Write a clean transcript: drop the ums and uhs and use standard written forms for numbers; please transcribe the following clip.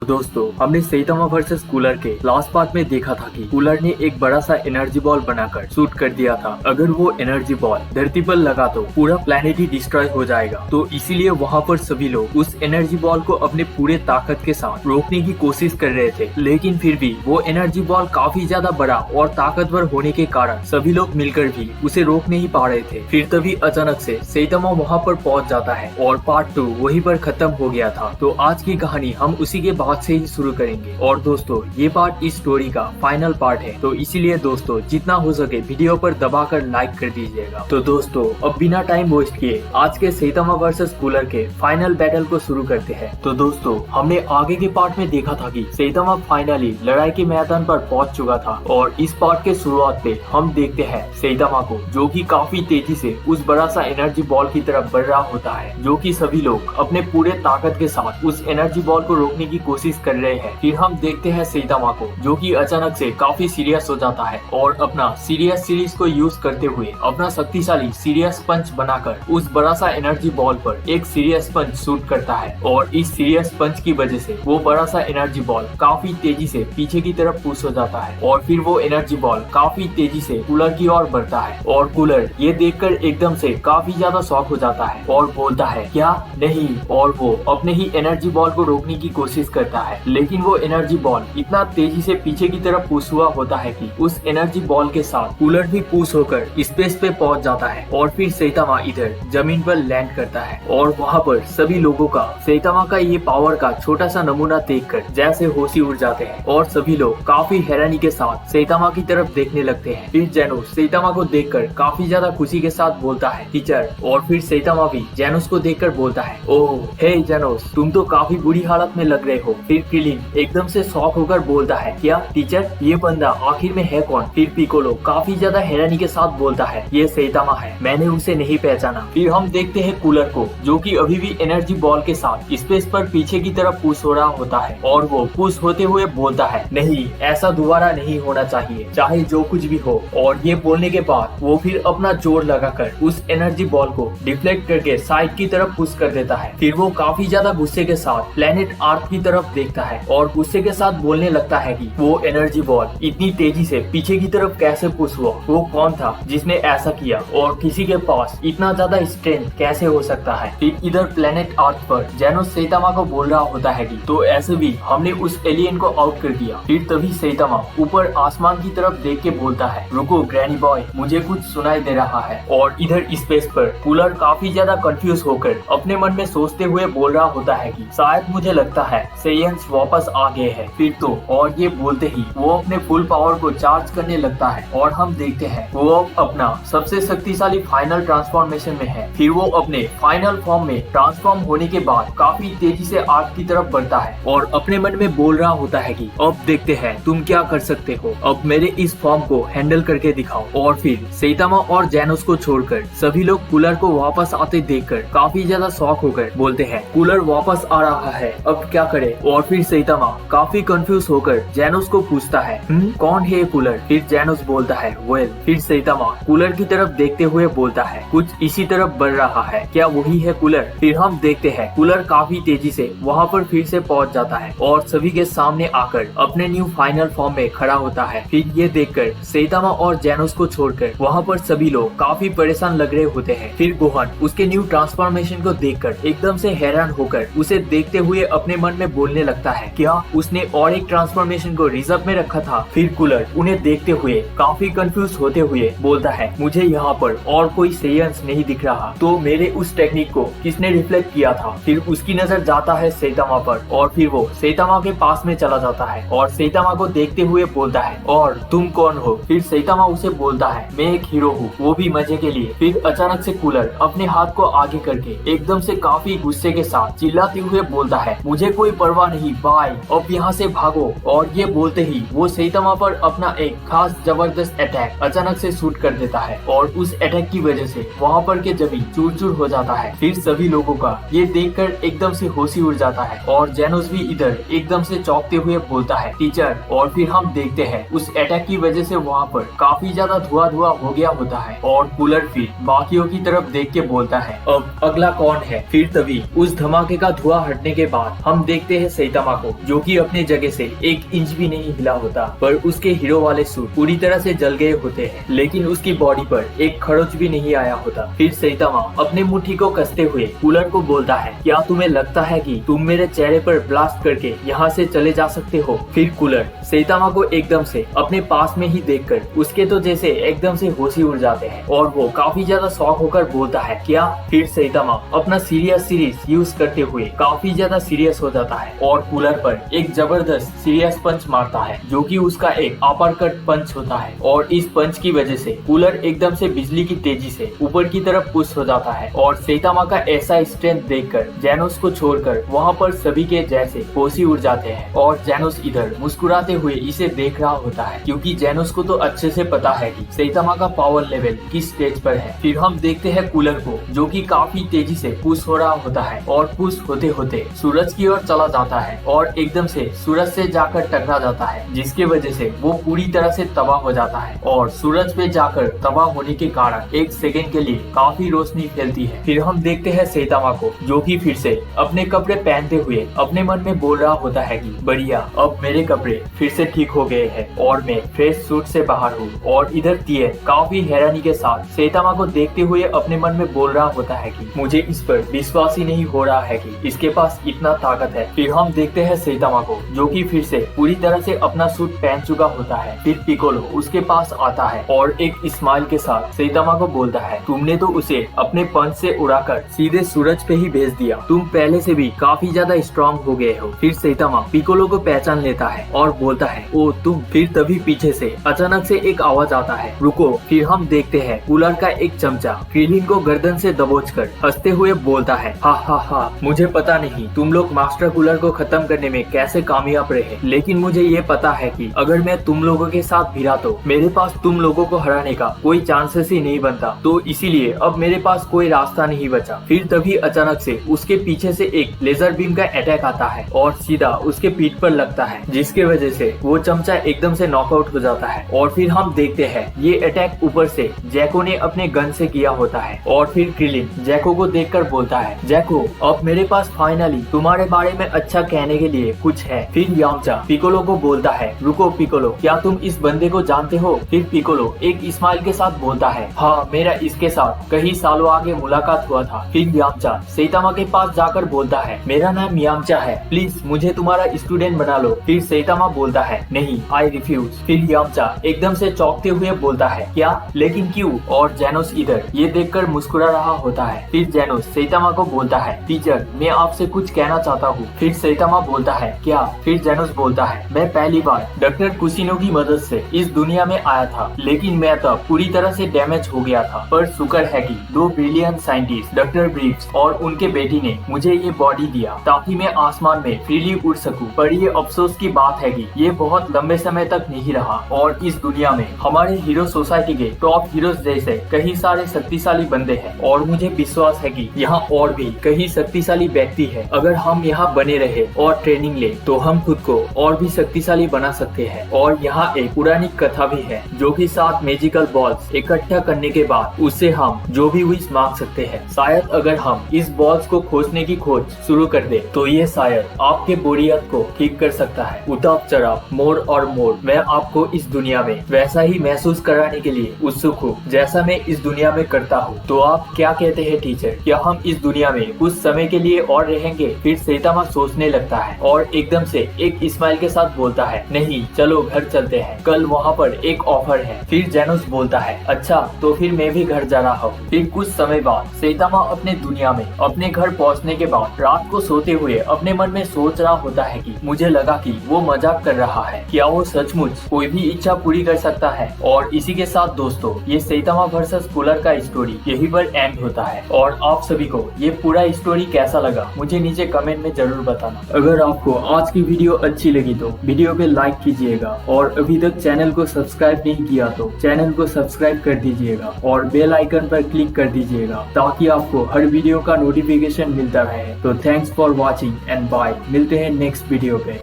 दोस्तों, हमने सेइतामा versus cooler के लास्ट पार्ट में देखा था कि कूलर ने एक बड़ा सा एनर्जी बॉल बनाकर शूट कर दिया था। अगर वो एनर्जी बॉल धरती पर लगा तो पूरा प्लेनेट ही डिस्ट्रॉय हो जाएगा। तो इसीलिए वहाँ पर सभी लोग उस एनर्जी बॉल को अपने पूरे ताकत के साथ रोकने की कोशिश कर रहे थे, लेकिन फिर भी वो एनर्जी बॉल काफी ज्यादा बड़ा और ताकतवर होने के कारण सभी लोग मिलकर भी उसे रोक नहीं पा रहे थे। फिर तभी अचानक से सेइतामा वहाँ पर पहुँच जाता है और पार्ट 2 वहीं पर खत्म हो गया था। तो आज की कहानी हम उसी के बाद से ही शुरू करेंगे। और दोस्तों, ये पार्ट इस स्टोरी का फाइनल पार्ट है, तो इसीलिए दोस्तों जितना हो सके वीडियो पर दबाकर लाइक कर दीजिएगा। तो दोस्तों, अब बिना टाइम वेस्ट किए आज के सेइतामा वर्सेस कूलर के फाइनल बैटल को शुरू करते हैं। तो दोस्तों, हमने आगे के पार्ट में देखा था कि सेइतामा फाइनली लड़ाई के मैदान पर पहुंच चुका था और इस पार्ट के शुरुआत पे हम देखते हैं सेइतामा को, जो कि काफी तेजी से उस बड़ा सा एनर्जी बॉल की तरफ बढ़ रहा होता है, जो कि सभी लोग अपने पूरे ताकत के साथ उस एनर्जी बॉल को रोकने की कोशिश कर रहे हैं। फिर हम देखते हैं सेइतामा को, जो कि अचानक से काफी सीरियस हो जाता है और अपना सीरियस सीरीज को यूज करते हुए अपना शक्तिशाली सीरियस पंच बनाकर उस बड़ा सा एनर्जी बॉल पर एक सीरियस पंच शूट करता है। और इस सीरियस पंच की वजह से वो बड़ा सा एनर्जी बॉल काफी तेजी से पीछे की तरफ पुश हो जाता है और फिर वो एनर्जी बॉल काफी तेजी से कूलर की ओर बढ़ता है। और कूलर ये देखकर एकदम से काफी ज्यादा शॉक हो जाता है और बोलता है क्या नहीं, और वो अपने ही एनर्जी बॉल को रोकने की कोशिश करता है, लेकिन वो एनर्जी बॉल इतना तेजी से पीछे की तरफ पुश हुआ होता है कि उस एनर्जी बॉल के साथ कूलर भी पुश होकर स्पेस पे पहुंच जाता है। और फिर सेइतामा इधर जमीन पर लैंड करता है और वहाँ पर सभी लोगों का सेइतामा का ये पावर का छोटा सा नमूना देखकर जैसे होश ही उड़ जाते हैं और सभी लोग काफी हैरानी के साथ सेइतामा की तरफ देखने लगते हैं। फिर जेनोस सेइतामा को देखकर काफी ज्यादा खुशी के साथ बोलता है टीचर, और फिर सेइतामा भी जेनोस को देखकर बोलता है ओह हे जेनोस, तुम तो काफी बुरी हालत में लग रहे हो। फिर क्रिलिन एकदम से शॉक होकर बोलता है क्या टीचर, ये बंदा आखिर में है कौन? फिर पिकोलो काफी ज्यादा हैरानी के साथ बोलता है ये सेइतामा है, मैंने उसे नहीं पहचाना। फिर हम देखते हैं कूलर को, जो कि अभी भी एनर्जी बॉल के साथ स्पेस पर पीछे की तरफ पुश हो रहा होता है और वो पुश होते हुए बोलता है नहीं, ऐसा दोबारा नहीं होना चाहिए, चाहे जो कुछ भी हो। और ये बोलने के बाद वो फिर अपना जोर लगाकर उस एनर्जी बॉल को डिफ्लेक्ट करके साइड की तरफ पुश कर देता है। फिर वो काफी ज्यादा गुस्से के साथ प्लेनेट अर्थ की तरफ देखता है और गुस्से के साथ बोलने लगता है कि वो एनर्जी बॉल इतनी तेजी से पीछे की तरफ कैसे पुश हुआ, वो कौन था जिसने ऐसा किया और किसी के पास इतना ज्यादा स्ट्रेंथ कैसे हो सकता है। फिर इधर प्लेनेट अर्थ पर जेनोस सेइतामा को बोल रहा होता है कि तो ऐसे भी हमने उस एलियन को आउट कर दिया। फिर तभी सेइतामा ऊपर आसमान की तरफ देख के बोलता है रुको ग्रैनी बॉय, मुझे कुछ सुनाई दे रहा है। और इधर स्पेस पर कूलर काफी ज्यादा कंफ्यूज होकर अपने मन में सोचते हुए बोल रहा होता है कि शायद मुझे लगता है सेयंस वापस आ गए हैं। फिर तो और ये बोलते ही वो अपने फुल पावर को चार्ज करने लगता है और हम देखते हैं वो अब अपना सबसे शक्तिशाली फाइनल ट्रांसफॉर्मेशन में है। फिर वो अपने फाइनल फॉर्म में ट्रांसफॉर्म होने के बाद काफी तेजी से आर्ट की तरफ बढ़ता है और अपने मन में बोल रहा होता है कि अब देखते हैं तुम क्या कर सकते हो, अब मेरे इस फॉर्म को हैंडल करके दिखाओ। और फिर सेइतामा और जेनोस को छोड़कर सभी लोग कूलर को वापस आते देखकर काफी ज्यादा शॉक होकर बोलते हैं कूलर वापस आ रहा है, अब क्या करे। और फिर सेइतामा काफी कंफ्यूज होकर जेनोस को पूछता है कौन है कूलर? फिर जेनोस बोलता है वेल। फिर सेइतामा कूलर की तरफ देखते हुए बोलता है कुछ इसी तरफ बढ़ रहा है, क्या वही है कूलर? फिर हम देखते हैं कूलर काफी तेजी से वहाँ पर फिर से पहुँच जाता है और सभी के सामने आकर अपने न्यू फाइनल फॉर्म में खड़ा होता है। फिर ये देखकर सेइतामा और जेनोस को छोड़कर वहाँ पर सभी लोग काफी परेशान लग रहे होते हैं। फिर गोहन उसके न्यू ट्रांसफॉर्मेशन को देखकर एकदम से हैरान होकर उसे देखते हुए अपने मन में बोलने लगता है क्या उसने और एक ट्रांसफॉर्मेशन को रिजर्व में रखा था? फिर कूलर उन्हें देखते हुए काफी कंफ्यूज होते हुए बोलता है मुझे यहाँ पर और कोई सेयंस नहीं दिख रहा, तो मेरे उस टेक्निक को किसने रिफ्लेक्ट किया था? फिर उसकी नजर जाता है सेइतामा पर और फिर वो सेइतामा के पास में चला जाता है और सेइतामा को देखते हुए बोलता है और तुम कौन हो? फिर सेइतामा उसे बोलता है मैं एक हीरो हूँ, वो भी मजे के लिए। फिर अचानक से कूलर अपने हाथ को आगे करके एकदम से काफी गुस्से के साथ चिल्लाते हुए बोलता है मुझे कोई परवाह नहीं, बाय, अब यहाँ से भागो। और ये बोलते ही वो सेइतामा पर अपना एक खास जबरदस्त अटैक अचानक से शूट कर देता है और उस अटैक की वजह से वहाँ पर के जमीन चूर चूर हो जाता है। फिर सभी लोगों का ये देखकर एकदम से होश ही उड़ जाता है और जेनोस भी इधर एकदम से चौंकते हुए बोलता है टीचर। और फिर हम देखते हैं उस अटैक की वजह से वहाँ पर काफी ज्यादा धुआं हो गया होता है और कूलर फिर बाकियों की तरफ देख के बोलता है अब अगला कौन है। फिर तभी उस धमाके का धुआं हटने के बाद हम देखते हैं सैतामा को, जो कि अपने जगह से 1 इंच भी नहीं हिला होता, पर उसके हीरो वाले सूट पूरी तरह से जल गए होते हैं, लेकिन उसकी बॉडी पर एक खरोच भी नहीं आया होता। फिर सैतामा अपने मुट्ठी को कसते हुए कूलर को बोलता है, क्या तुम्हें लगता है कि तुम मेरे चेहरे पर ब्लास्ट करके यहाँ से चले जा सकते हो? फिर कूलर सैतामा को एकदम से अपने पास में ही देखकर उसके तो जैसे एकदम से होश ही उड़ जाते हैं और वो काफी ज्यादा शॉक होकर बोलता है, क्या? फिर सैतामा अपना सीरीज यूज करते हुए काफी ज्यादा सीरियस हो जाता है और कूलर पर एक जबरदस्त सीरियस पंच मारता है, जो कि उसका एक अपर-कट पंच होता है और इस पंच की वजह से कूलर एकदम से बिजली की तेजी से ऊपर की तरफ पुश हो जाता है और सैतामा का ऐसा स्ट्रेंथ देखकर जेनोस को छोड़कर वहाँ पर सभी के जैसे होश ही उड़ जाते हैं और जेनोस इधर मुस्कुराते हुए इसे देख रहा होता है, क्योंकि जेनोस को तो अच्छे से पता है कि सैतामा का पावर लेवल किस स्टेज पर है। फिर हम देखते हैं कूलर को, जो कि काफी तेजी से पुश हो रहा होता है और पुश होते होते सूरज की ओर चला जाता है और एकदम से सूरज से जाकर टकरा जाता है, जिसके वजह से वो पूरी तरह से तबाह हो जाता है और सूरज पे जाकर तबाह होने के कारण 1 सेकंड के लिए काफी रोशनी फैलती है। फिर हम देखते हैं सैतामा को, जो कि फिर से अपने कपड़े पहनते हुए अपने मन में बोल रहा होता है कि बढ़िया, अब मेरे कपड़े फिर से ठीक हो गए हैं और मैं फ्रेश सूट से बाहर हूँ। और इधर तिएन काफी हैरानी के साथ सैतामा को देखते हुए अपने मन में बोल रहा होता है कि मुझे इस पर विश्वास ही नहीं हो रहा है कि इसके पास इतना ताकत है। फिर हम देखते हैं सैतामा को, जो कि फिर से पूरी तरह से अपना सूट पहन चुका होता है। फिर पिकोलो उसके पास आता है और एक स्माइल के साथ सैतामा को बोलता है, तुमने तो उसे अपने पंच से उड़ाकर सीधे सूरज पे ही भेज दिया, तुम पहले से भी काफी ज्यादा स्ट्रॉन्ग हो गए हो। फिर सैतामा पिकोलो को पहचान लेता है और बोलता है, ओ तुम। फिर तभी पीछे से अचानक से एक आवाज आता है, रुको। फिर हम देखते हैं कूलर का एक चमचा क्रिलिन को गर्दन से दबोचकर हंसते हुए बोलता है, हा हा हा, मुझे पता नहीं तुम लोग मास्टर कूलर को खत्म करने में कैसे कामयाब रहे, लेकिन मुझे ये पता है कि अगर मैं तुम लोगों के साथ भिड़ा तो मेरे पास तुम लोगों को हराने का कोई चांसेस ही नहीं बनता, तो इसीलिए अब मेरे पास कोई रास्ता नहीं बचा। फिर तभी अचानक से उसके पीछे से एक लेजर बीम का अटैक आता है और सीधा उसके पीठ पर लगता है, जिसके वजह से वो चमचा एकदम से नॉकआउट हो जाता है। और फिर हम देखते हैं ये अटैक ऊपर से जैको ने अपने गन से किया होता है और फिर क्रिलिन जैको को देखकर बोलता है, जैको अब मेरे पास फाइनली तुम्हारे बारे में अच्छा कहने के लिए कुछ है। फिर यामचा पिकोलो को बोलता है, रुको पिकोलो, क्या तुम इस बंदे को जानते हो? फिर पिकोलो एक स्माइल के साथ बोलता है, हाँ, मेरा इसके साथ कई सालों आगे मुलाकात हुआ था। फिर यामचा सैतामा के पास जाकर बोलता है, मेरा नाम यामचा है, प्लीज मुझे तुम्हारा स्टूडेंट बना लो। फिर सैतामा बोलता है, नहीं, आई रिफ्यूज। फिर यामचा एकदम से चौंकते हुए बोलता है, क्या, लेकिन क्यों? और जेनोस इधर ये देखकर मुस्कुरा रहा होता है। फिर जेनोस सैतामा को बोलता है, टीचर, मैं आपसे कुछ कहना चाहता हूँ। फिर सैतामा बोलता है, क्या? फिर जेनोस बोलता है, मैं पहली बार डॉक्टर कुसिनो की मदद से इस दुनिया में आया था, लेकिन मैं तब पूरी तरह से डैमेज हो गया था, पर शुक्र है कि 2 ब्रिलियंट साइंटिस्ट डॉक्टर ब्रीव्स और उनके बेटी ने मुझे ये बॉडी दिया ताकि मैं आसमान में फ्रीली उड़ सकूं। पर ये अफसोस की बात है कि ये बहुत लंबे समय तक नहीं रहा और इस दुनिया में हमारे हीरो सोसाइटी के टॉप हीरोज जैसे कई सारे शक्तिशाली बंदे हैं और मुझे विश्वास है कि यहाँ और भी कई शक्तिशाली व्यक्ति है। अगर हम यहाँ बने रहे और ट्रेनिंग ले तो हम खुद को और भी शक्तिशाली बना सकते हैं। और यहाँ एक पुरानी कथा भी है, जो कि 7 मैजिकल बॉल्स इकट्ठा करने के बाद उससे हम जो भी विश मांग सकते हैं। शायद अगर हम इस बॉल्स को खोजने की खोज शुरू कर दे तो ये शायद आपके बोरियत को ठीक कर सकता है। उतार चढ़ाव, मोड़ और मोड़, मैं आपको इस दुनिया में वैसा ही महसूस कराने के लिए उत्सुक हूँ जैसा मैं इस दुनिया में करता हूँ। तो आप क्या कहते हैं टीचर, क्या हम इस दुनिया में कुछ समय के लिए और रहेंगे? फिर सैतामा सोचने लगता है और एकदम से एक स्माइल के साथ बोलता है, नहीं, चलो घर चलते हैं, कल वहाँ पर एक ऑफर है। फिर जेनोस बोलता है, अच्छा, तो फिर मैं भी घर जा रहा हूँ। फिर कुछ समय बाद सैतामा अपने दुनिया में अपने घर पहुँचने के बाद रात को सोते हुए अपने मन में सोच रहा होता है कि मुझे लगा कि वो मजाक कर रहा है, क्या वो सचमुच कोई भी इच्छा पूरी कर सकता है? और इसी के साथ दोस्तों, ये सैतामा वर्सेस कूलर का स्टोरी यही पर एंड होता है। और आप सभी को ये पूरा स्टोरी कैसा लगा मुझे नीचे कमेंट में जरूर बताना। अगर आपको आज की वीडियो अच्छी लगी तो वीडियो पे लाइक कीजिएगा और अभी तक चैनल को सब्सक्राइब नहीं किया तो चैनल को सब्सक्राइब कर दीजिएगा और बेल आइकन पर क्लिक कर दीजिएगा ताकि आपको हर वीडियो का नोटिफिकेशन मिलता रहे। तो thanks for watching and bye, मिलते हैं नेक्स्ट वीडियो पे।